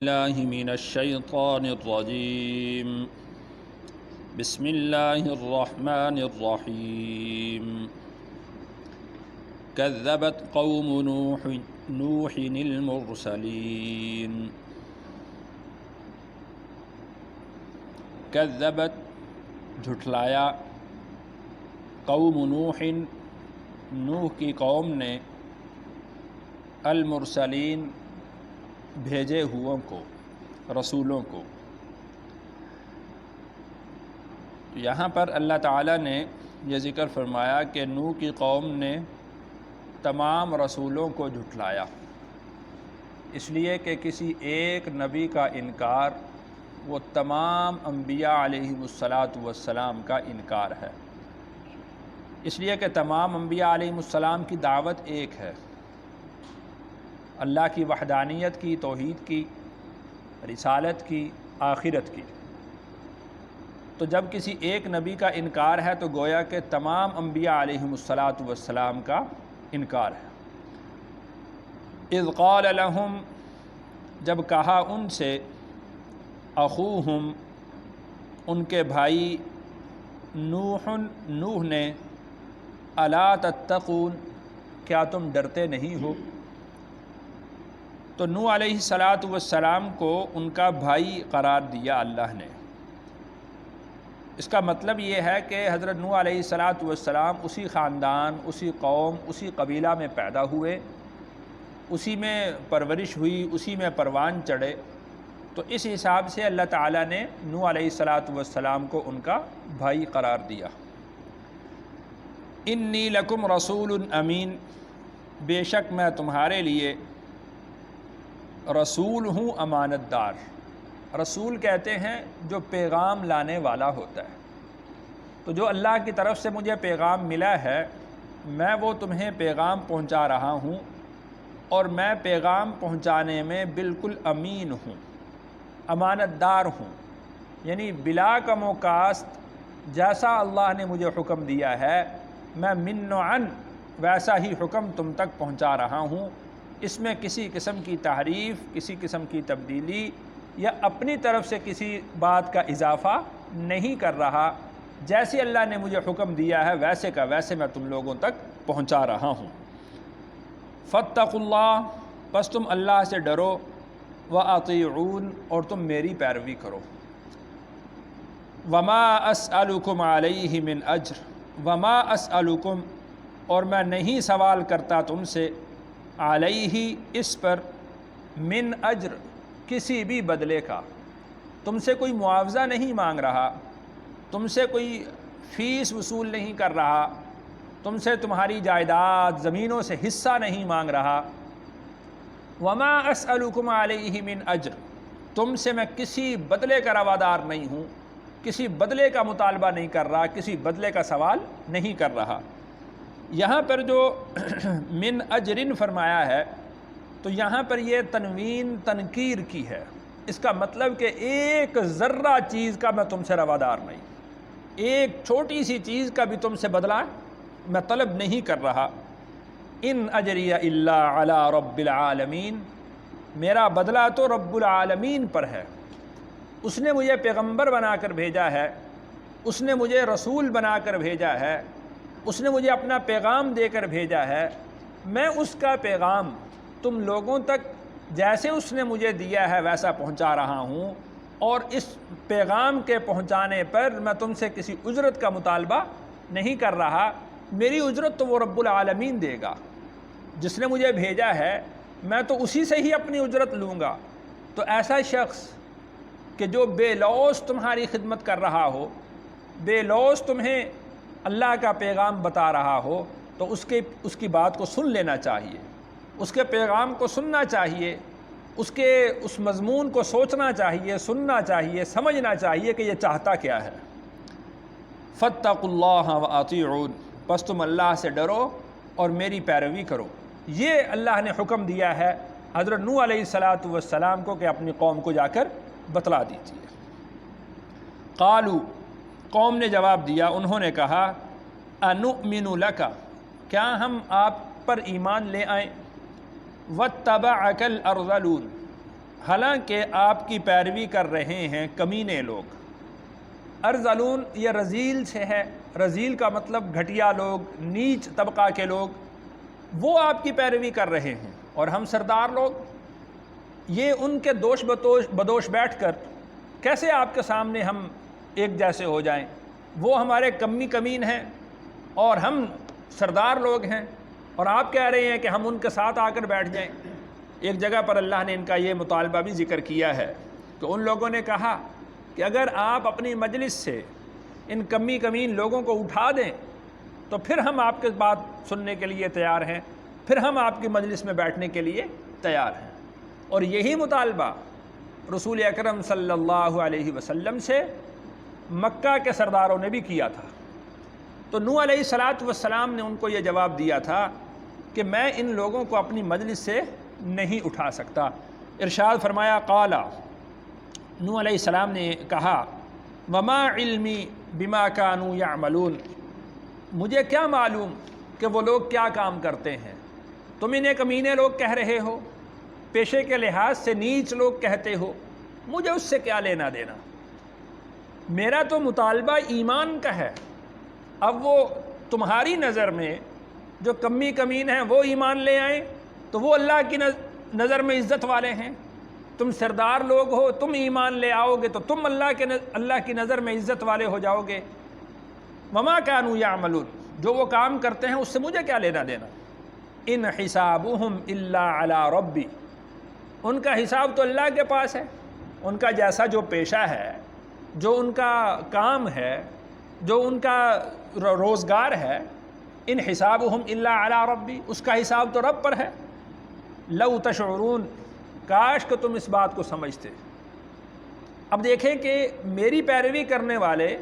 الله من الشيطان الرجيم. بسم الله الرحمن الرحيم. كذبت قوم نوح المرسلين. كذبت جھٹلایا قوم نوح کی قوم نے المرسلین بھیجے ہوئوں کو، رسولوں کو۔ یہاں پر اللہ تعالیٰ نے یہ ذکر فرمایا کہ نوح کی قوم نے تمام رسولوں کو جھٹلایا، اس لیے کہ کسی ایک نبی کا انکار وہ تمام انبیاء علیہم السلام کا انکار ہے۔ اس لیے کہ تمام انبیاء علیہم السلام کی دعوت ایک ہے، اللہ کی وحدانیت کی، توحید کی، رسالت کی، آخرت کی۔ تو جب کسی ایک نبی کا انکار ہے تو گویا کہ تمام انبیاء علیہم السلام کا انکار ہے۔ اذ قال لهم، جب کہا ان سے، اخوہم، ان کے بھائی، نوح نے، الا تتقون، کیا تم ڈرتے نہیں ہو؟ تو نوح علیہ السلام کو ان کا بھائی قرار دیا اللہ نے۔ اس کا مطلب یہ ہے کہ حضرت نوح علیہ السلام اسی خاندان، اسی قوم، اسی قبیلہ میں پیدا ہوئے، اسی میں پرورش ہوئی، اسی میں پروان چڑھے، تو اس حساب سے اللہ تعالیٰ نے نوح علیہ السلام کو ان کا بھائی قرار دیا۔ انی لکم رسول امین، بے شک میں تمہارے لیے رسول ہوں، امانت دار۔ رسول کہتے ہیں جو پیغام لانے والا ہوتا ہے۔ تو جو اللہ کی طرف سے مجھے پیغام ملا ہے، میں وہ تمہیں پیغام پہنچا رہا ہوں، اور میں پیغام پہنچانے میں بالکل امین ہوں، امانت دار ہوں، یعنی بلا کم و کاست جیسا اللہ نے مجھے حکم دیا ہے، میں من و عن ویسا ہی حکم تم تک پہنچا رہا ہوں۔ اس میں کسی قسم کی تحریف، کسی قسم کی تبدیلی یا اپنی طرف سے کسی بات کا اضافہ نہیں کر رہا، جیسے اللہ نے مجھے حکم دیا ہے ویسے کا ویسے میں تم لوگوں تک پہنچا رہا ہوں۔ فاتقوا اللہ، پس تم اللہ سے ڈرو، واطیعون، اور تم میری پیروی کرو۔ وما اسألکم علیہ من اجر، وما اسألکم، اور میں نہیں سوال کرتا تم سے، علیہ، اس پر، من اجر، کسی بھی بدلے کا، تم سے کوئی معاوضہ نہیں مانگ رہا، تم سے کوئی فیس وصول نہیں کر رہا، تم سے تمہاری جائیداد زمینوں سے حصہ نہیں مانگ رہا۔ وما اسألکم علیہ من اجر، تم سے میں کسی بدلے کا روادار نہیں ہوں، کسی بدلے کا مطالبہ نہیں کر رہا، کسی بدلے کا سوال نہیں کر رہا۔ یہاں پر جو من اجرن فرمایا ہے، تو یہاں پر یہ تنوین تنکیر کی ہے۔ اس کا مطلب کہ ایک ذرہ چیز کا میں تم سے روادار نہیں، ایک چھوٹی سی چیز کا بھی تم سے بدلہ میں طلب نہیں کر رہا۔ ان اجری الا علی رب العالمین، میرا بدلہ تو رب العالمین پر ہے۔ اس نے مجھے پیغمبر بنا کر بھیجا ہے، اس نے مجھے رسول بنا کر بھیجا ہے، اس نے مجھے اپنا پیغام دے کر بھیجا ہے، میں اس کا پیغام تم لوگوں تک جیسے اس نے مجھے دیا ہے ویسا پہنچا رہا ہوں، اور اس پیغام کے پہنچانے پر میں تم سے کسی اجرت کا مطالبہ نہیں کر رہا۔ میری اجرت تو وہ رب العالمین دے گا، جس نے مجھے بھیجا ہے، میں تو اسی سے ہی اپنی اجرت لوں گا۔ تو ایسا شخص کہ جو بے لوث تمہاری خدمت کر رہا ہو، بے لوث تمہیں اللہ کا پیغام بتا رہا ہو، تو اس کی بات کو سن لینا چاہیے، اس کے پیغام کو سننا چاہیے، اس مضمون کو سوچنا چاہیے، سننا چاہیے، سمجھنا چاہیے کہ یہ چاہتا کیا ہے۔ فاتقوا اللہ واطیعون، پس تم اللہ سے ڈرو اور میری پیروی کرو۔ یہ اللہ نے حکم دیا ہے حضرت نوح علیہ السلام کو کہ اپنی قوم کو جا کر بتلا دیجیے۔ قالوا، قوم نے جواب دیا، انہوں نے کہا، انؤمن لک، کیا ہم آپ پر ایمان لے آئیں، واتبعک الارذلون، حالانکہ آپ کی پیروی کر رہے ہیں کمینے لوگ۔ ارذلون یہ رذیل سے ہے، رذیل کا مطلب گھٹیا لوگ، نیچ طبقہ کے لوگ، وہ آپ کی پیروی کر رہے ہیں، اور ہم سردار لوگ یہ ان کے دوش بدوش بیٹھ کر کیسے آپ کے سامنے ہم ایک جیسے ہو جائیں؟ وہ ہمارے کمین ہیں اور ہم سردار لوگ ہیں، اور آپ کہہ رہے ہیں کہ ہم ان کے ساتھ آ کر بیٹھ جائیں۔ ایک جگہ پر اللہ نے ان کا یہ مطالبہ بھی ذکر کیا ہے کہ ان لوگوں نے کہا کہ اگر آپ اپنی مجلس سے ان کمین لوگوں کو اٹھا دیں تو پھر ہم آپ کے بات سننے کے لیے تیار ہیں، پھر ہم آپ کی مجلس میں بیٹھنے کے لیے تیار ہیں۔ اور یہی مطالبہ رسول اکرم صلی اللہ علیہ وسلم سے مکہ کے سرداروں نے بھی کیا تھا۔ تو نوح علیہ السلام نے ان کو یہ جواب دیا تھا کہ میں ان لوگوں کو اپنی مجلس سے نہیں اٹھا سکتا۔ ارشاد فرمایا قال، نوح علیہ السلام نے کہا وما علمی بما كانوا يعملون، مجھے کیا معلوم کہ وہ لوگ کیا کام کرتے ہیں؟ تم انہیں کمینے لوگ کہہ رہے ہو، پیشے کے لحاظ سے نیچ لوگ کہتے ہو، مجھے اس سے کیا لینا دینا؟ میرا تو مطالبہ ایمان کا ہے۔ اب وہ تمہاری نظر میں جو کمین ہیں وہ ایمان لے آئیں تو وہ اللہ کی نظر میں عزت والے ہیں، تم سردار لوگ ہو، تم ایمان لے آؤ گے تو تم اللہ کی نظر میں عزت والے ہو جاؤ گے۔ وما كانوا يعملون، جو وہ کام کرتے ہیں اس سے مجھے کیا لینا دینا؟ ان حسابهم الا على ربی، ان کا حساب تو اللہ کے پاس ہے، ان کا جیسا جو پیشہ ہے، جو ان کا کام ہے، جو ان کا روزگار ہے، ان حسابهم الا علی ربی، اس کا حساب تو رب پر ہے۔ لو تشعرون، کاش کہ تم اس بات کو سمجھتے۔ اب دیکھیں کہ میری پیروی کرنے والے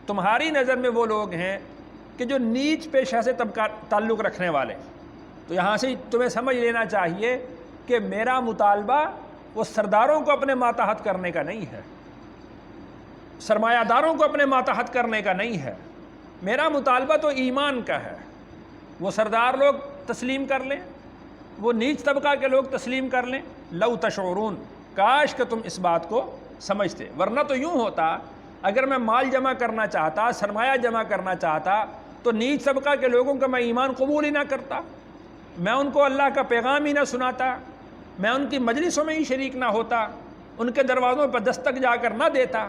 تمہاری نظر میں وہ لوگ ہیں کہ جو نیچ پیشہ سے تعلق رکھنے والے، تو یہاں سے تمہیں سمجھ لینا چاہیے کہ میرا مطالبہ وہ سرداروں کو اپنے ماتحت کرنے کا نہیں ہے، سرمایہ داروں کو اپنے ماتحت کرنے کا نہیں ہے، میرا مطالبہ تو ایمان کا ہے۔ وہ سردار لوگ تسلیم کر لیں، وہ نیچ طبقہ کے لوگ تسلیم کر لیں۔ لو تشعرون، کاش کہ تم اس بات کو سمجھتے، ورنہ تو یوں ہوتا اگر میں مال جمع کرنا چاہتا، سرمایہ جمع کرنا چاہتا تو نیچ طبقہ کے لوگوں کا میں ایمان قبول ہی نہ کرتا، میں ان کو اللہ کا پیغام ہی نہ سناتا، میں ان کی مجلسوں میں ہی شریک نہ ہوتا، ان کے دروازوں پر دستک جا کر نہ دیتا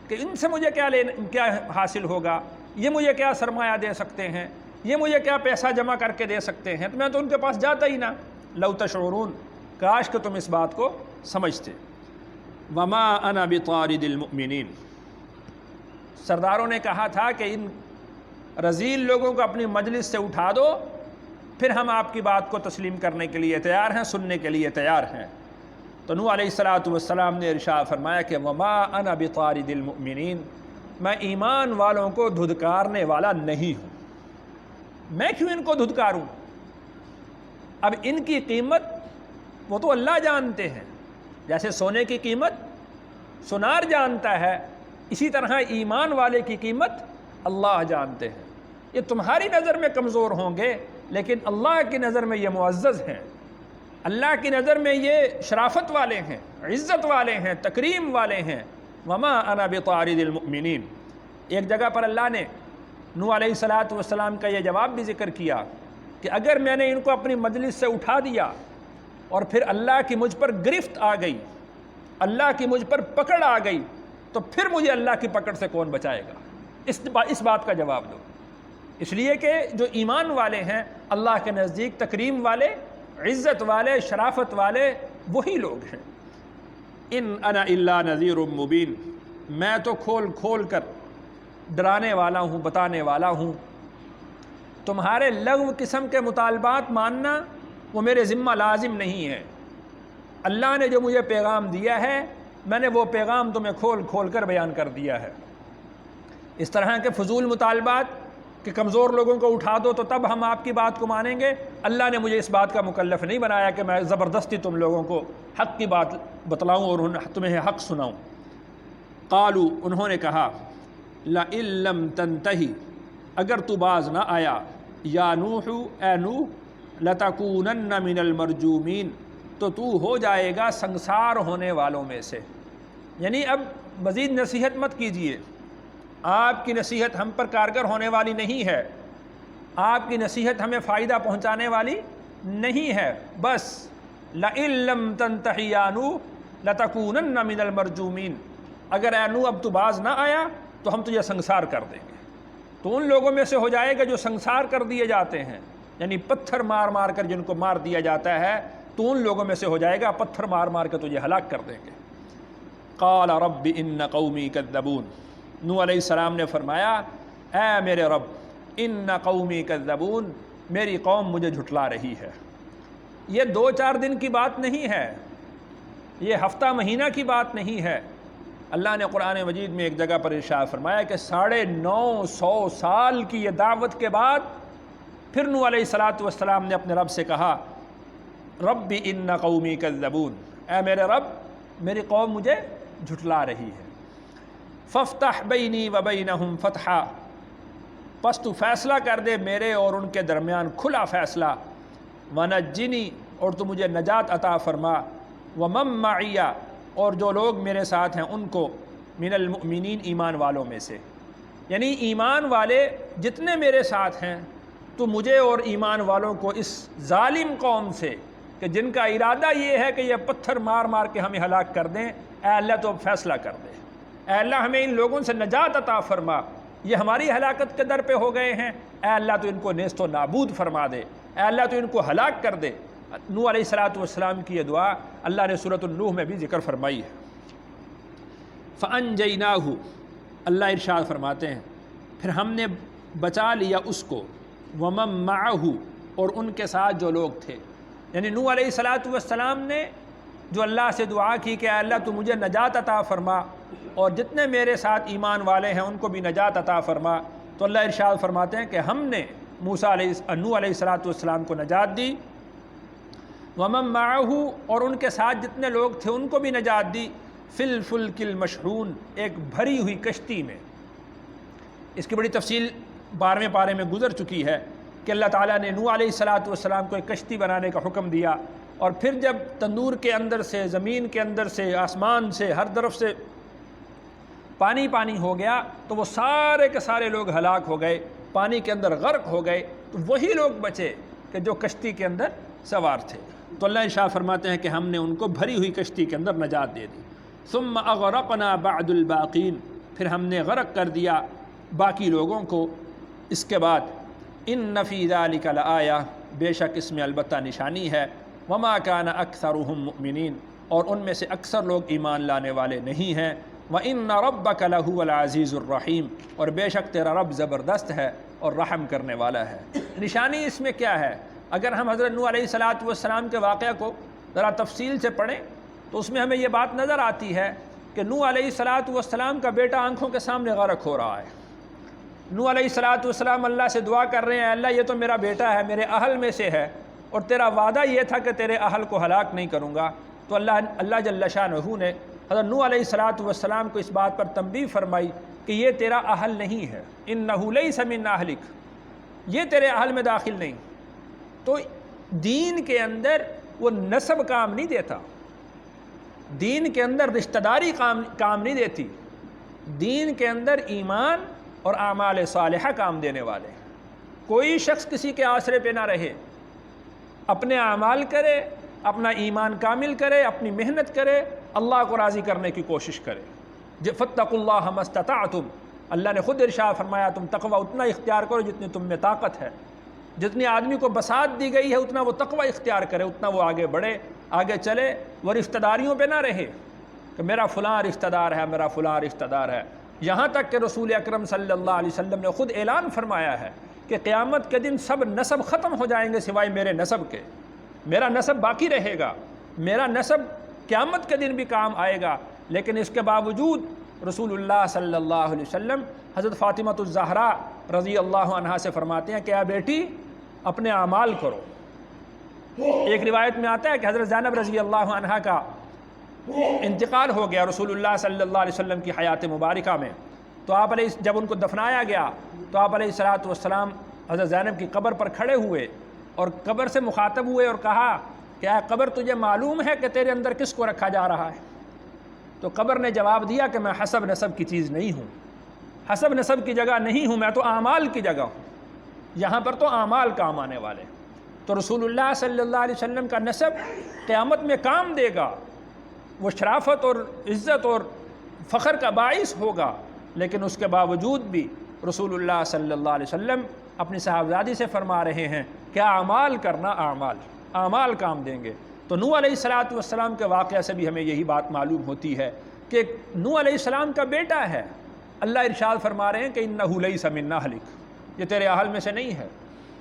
کہ ان سے مجھے کیا حاصل ہوگا، یہ مجھے کیا سرمایہ دے سکتے ہیں، یہ مجھے کیا پیسہ جمع کر کے دے سکتے ہیں، تو میں تو ان کے پاس جاتا ہی نہ۔ لو تشعرون، کاش کہ تم اس بات کو سمجھتے۔ وما انا بطارد المؤمنین، سرداروں نے کہا تھا کہ ان رذیل لوگوں کو اپنی مجلس سے اٹھا دو، پھر ہم آپ کی بات کو تسلیم کرنے کے لیے تیار ہیں، سننے کے لیے تیار ہیں۔ تو نوح علیہ السلام نے ارشاد فرمایا کہ وما انا بطارد المؤمنین، میں ایمان والوں کو دھدکارنے والا نہیں ہوں، میں کیوں ان کو دھدکاروں؟ اب ان کی قیمت وہ تو اللہ جانتے ہیں، جیسے سونے کی قیمت سونار جانتا ہے، اسی طرح ایمان والے کی قیمت اللہ جانتے ہیں۔ یہ تمہاری نظر میں کمزور ہوں گے لیکن اللہ کی نظر میں یہ معزز ہیں، اللہ کی نظر میں یہ شرافت والے ہیں، عزت والے ہیں، تکریم والے ہیں۔ وما انا بطارد المؤمنین، ایک جگہ پر اللہ نے نوح علیہ السلام کا یہ جواب بھی ذکر کیا کہ اگر میں نے ان کو اپنی مجلس سے اٹھا دیا اور پھر اللہ کی مجھ پر گرفت آ گئی، اللہ کی مجھ پر پکڑ آ گئی، تو پھر مجھے اللہ کی پکڑ سے کون بچائے گا؟ اس بات کا جواب دو۔ اس لیے کہ جو ایمان والے ہیں اللہ کے نزدیک تکریم والے، عزت والے، شرافت والے وہی لوگ ہیں۔ ان انا الا نذیر مبین، میں تو کھول کھول کر ڈرانے والا ہوں، بتانے والا ہوں۔ تمہارے لغو قسم کے مطالبات ماننا وہ میرے ذمہ لازم نہیں ہے۔ اللہ نے جو مجھے پیغام دیا ہے میں نے وہ پیغام تمہیں کھول کھول کر بیان کر دیا ہے۔ اس طرح کے فضول مطالبات کہ کمزور لوگوں کو اٹھا دو تو تب ہم آپ کی بات کو مانیں گے، اللہ نے مجھے اس بات کا مکلف نہیں بنایا کہ میں زبردستی تم لوگوں کو حق کی بات بتلاؤں اور تمہیں حق سناؤں۔ قالوا، انہوں نے کہا لئن لم تنتہی، اگر تو باز نہ آیا، یا نوح، اے نوح، لتکونن من المرجومین، تو تو ہو جائے گا سنسار ہونے والوں میں سے۔ یعنی اب مزید نصیحت مت کیجیے، آپ کی نصیحت ہم پر کارگر ہونے والی نہیں ہے، آپ کی نصیحت ہمیں فائدہ پہنچانے والی نہیں ہے، بس لئن لم تنتہی یا نوح لتکونن من المرجومین، اگر اے نوح اب تو باز نہ آیا تو ہم تجھے سنسار کر دیں گے۔ تو ان لوگوں میں سے ہو جائے گا جو سنسار کر دیے جاتے ہیں، یعنی پتھر مار مار کر جن کو مار دیا جاتا ہے، تو ان لوگوں میں سے ہو جائے گا، پتھر مار مار کے تجھے ہلاک کر دیں گے۔ قال رب ان قومی کذبون، نوح علیہ السلام نے فرمایا اے میرے رب ان قومی کذبون، میری قوم مجھے جھٹلا رہی ہے۔ یہ 2-4 دن کی بات نہیں ہے، یہ ہفتہ مہینہ کی بات نہیں ہے۔ اللہ نے قرآن مجید میں ایک جگہ پر ارشاد فرمایا کہ 950 سال کی یہ دعوت کے بعد پھر نوح علیہ السلام نے اپنے رب سے کہا رب ان قومی کذبون، اے میرے رب میری قوم مجھے جھٹلا رہی ہے۔ فافتح بینی و بینہم فتحا، پس تو فیصلہ کر دے میرے اور ان کے درمیان کھلا فیصلہ، ونجنی، اور تو مجھے نجات عطا فرما، ومن معی، اور جو لوگ میرے ساتھ ہیں ان کو، من المؤمنین، ایمان والوں میں سے، یعنی ایمان والے جتنے میرے ساتھ ہیں تو مجھے اور ایمان والوں کو اس ظالم قوم سے کہ جن کا ارادہ یہ ہے کہ یہ پتھر مار مار کے ہمیں ہلاک کر دیں، اے اللہ تو اب فیصلہ کر دے، اے اللہ ہمیں ان لوگوں سے نجات عطا فرما، یہ ہماری ہلاکت کے در پہ ہو گئے ہیں، اے اللہ تو ان کو نیست و نابود فرما دے، اے اللہ تو ان کو ہلاک کر دے۔ نوح علیہ السلام کی یہ دعا اللہ نے سورۃ النوح میں بھی ذکر فرمائی ہے۔ فَأَنْجَيْنَاهُ، اللہ ارشاد فرماتے ہیں پھر ہم نے بچا لیا اس کو، وَمَن مَّعَهُ، اور ان کے ساتھ جو لوگ تھے، یعنی نوح علیہ السلام نے جو اللہ سے دعا کی کہ اے اللہ تو مجھے نجات عطا فرما اور جتنے میرے ساتھ ایمان والے ہیں ان کو بھی نجات عطا فرما، تو اللہ ارشاد فرماتے ہیں کہ ہم نے نوح علیہ السلام کو نجات دی، وَمَن مَّعَهُ، اور ان کے ساتھ جتنے لوگ تھے ان کو بھی نجات دی، فِي الْفُلْكِ الْمَشْحُونِ، ایک بھری ہوئی کشتی میں۔ اس کی بڑی تفصیل 12ویں پارے میں گزر چکی ہے کہ اللہ تعالیٰ نے نوح علیہ السلام کو ایک کشتی بنانے کا حکم دیا، اور پھر جب تندور کے اندر سے، زمین کے اندر سے، آسمان سے، ہر طرف سے پانی پانی ہو گیا تو وہ سارے کے سارے لوگ ہلاک ہو گئے، پانی کے اندر غرق ہو گئے، تو وہی لوگ بچے کہ جو کشتی کے اندر سوار تھے۔ تو اللہ ارشاد فرماتے ہیں کہ ہم نے ان کو بھری ہوئی کشتی کے اندر نجات دے دی۔ ثم اغرقنا بعد الباقین، پھر ہم نے غرق کر دیا باقی لوگوں کو اس کے بعد۔ ان فی ذلک لآیہ، بے شک اس میں البتہ نشانی ہے، وما کان اکثرهم مؤمنین، اور ان میں سے اکثر لوگ ایمان لانے والے نہیں ہیں، وان ربک لہو العزیز الرحیم، اور بے شک تیرا رب زبردست ہے اور رحم کرنے والا ہے۔ نشانی اس میں کیا ہے؟ اگر ہم حضرت نوح علیہ السلام کے واقعہ کو ذرا تفصیل سے پڑھیں تو اس میں ہمیں یہ بات نظر آتی ہے کہ نوح علیہ السلام کا بیٹا آنکھوں کے سامنے غرق ہو رہا ہے۔ نوح علیہ السلام اللہ سے دعا کر رہے ہیں، اللہ یہ تو میرا بیٹا ہے، میرے اہل میں سے ہے، اور تیرا وعدہ یہ تھا کہ تیرے اہل کو ہلاک نہیں کروں گا۔ تو اللہ جل شانہ نے حضرت نوح علیہ السلام کو اس بات پر تنبیہ فرمائی کہ یہ تیرا اہل نہیں ہے، انہ لیس من اہلک، یہ تیرے اہل میں داخل نہیں۔ تو دین کے اندر وہ نسب کام نہیں دیتا، دین کے اندر رشتہ داری کام نہیں دیتی، دین کے اندر ایمان اور اعمال صالحہ کام دینے والے۔ کوئی شخص کسی کے آسرے پہ نہ رہے، اپنے اعمال کرے، اپنا ایمان کامل کرے، اپنی محنت کرے، اللہ کو راضی کرنے کی کوشش کرے۔ فاتقوا اللہ ما استطعتم، اللہ نے خود ارشاد فرمایا تم تقوی اتنا اختیار کرو جتنی تم میں طاقت ہے، جتنی آدمی کو بساط دی گئی ہے اتنا وہ تقوی اختیار کرے، اتنا وہ آگے بڑھے، آگے چلے، وہ رشتہ داریوں پہ نہ رہے کہ میرا فلاں رشتہ دار ہے، میرا فلاں رشتہ دار ہے۔ یہاں تک کہ رسول اکرم صلی اللہ علیہ وسلم نے خود اعلان فرمایا ہے کہ قیامت کے دن سب نسب ختم ہو جائیں گے سوائے میرے نسب کے، میرا نسب باقی رہے گا، میرا نسب قیامت کے دن بھی کام آئے گا۔ لیکن اس کے باوجود رسول اللہ صلی اللہ علیہ وسلم حضرت فاطمہ الزہرا رضی اللہ عنہا سے فرماتے ہیں کہ اے بیٹی اپنے اعمال کرو۔ ایک روایت میں آتا ہے کہ حضرت زینب رضی اللہ عنہا کا انتقال ہو گیا رسول اللہ صلی اللہ علیہ وسلم کی حیات مبارکہ میں، تو آپ علیہ جب ان کو دفنایا گیا تو آپ علیہ السلام حضرت زینب کی قبر پر کھڑے ہوئے اور قبر سے مخاطب ہوئے اور کہا کہ اے قبر تجھے معلوم ہے کہ تیرے اندر کس کو رکھا جا رہا ہے؟ تو قبر نے جواب دیا کہ میں حسب نسب کی چیز نہیں ہوں، حسب نسب کی جگہ نہیں ہوں، میں تو اعمال کی جگہ ہوں، یہاں پر تو اعمال کام آنے والے۔ تو رسول اللہ صلی اللہ علیہ وسلم کا نسب قیامت میں کام دے گا، وہ شرافت اور عزت اور فخر کا باعث ہوگا، لیکن اس کے باوجود بھی رسول اللہ صلی اللہ علیہ وسلم اپنی صاحبزادی سے فرما رہے ہیں کہ اعمال کرنا، اعمال کام دیں گے۔ تو نوح علیہ السلام کے واقعہ سے بھی ہمیں یہی بات معلوم ہوتی ہے کہ نوح علیہ السلام کا بیٹا ہے، اللہ ارشاد فرما رہے ہیں کہ انہ لیس من اہلک، یہ تیرے اہل میں سے نہیں ہے،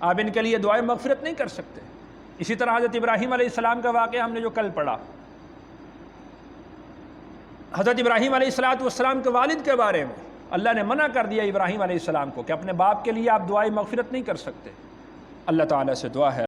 آپ ان کے لیے دعائے مغفرت نہیں کر سکتے۔ اسی طرح حضرت ابراہیم علیہ السلام کا واقعہ ہم نے جو کل پڑھا، حضرت ابراہیم علیہ السلام کے والد کے بارے میں اللہ نے منع کر دیا ابراہیم علیہ السلام کو کہ اپنے باپ کے لیے آپ دعائے مغفرت نہیں کر سکتے۔ اللہ تعالیٰ سے دعا ہے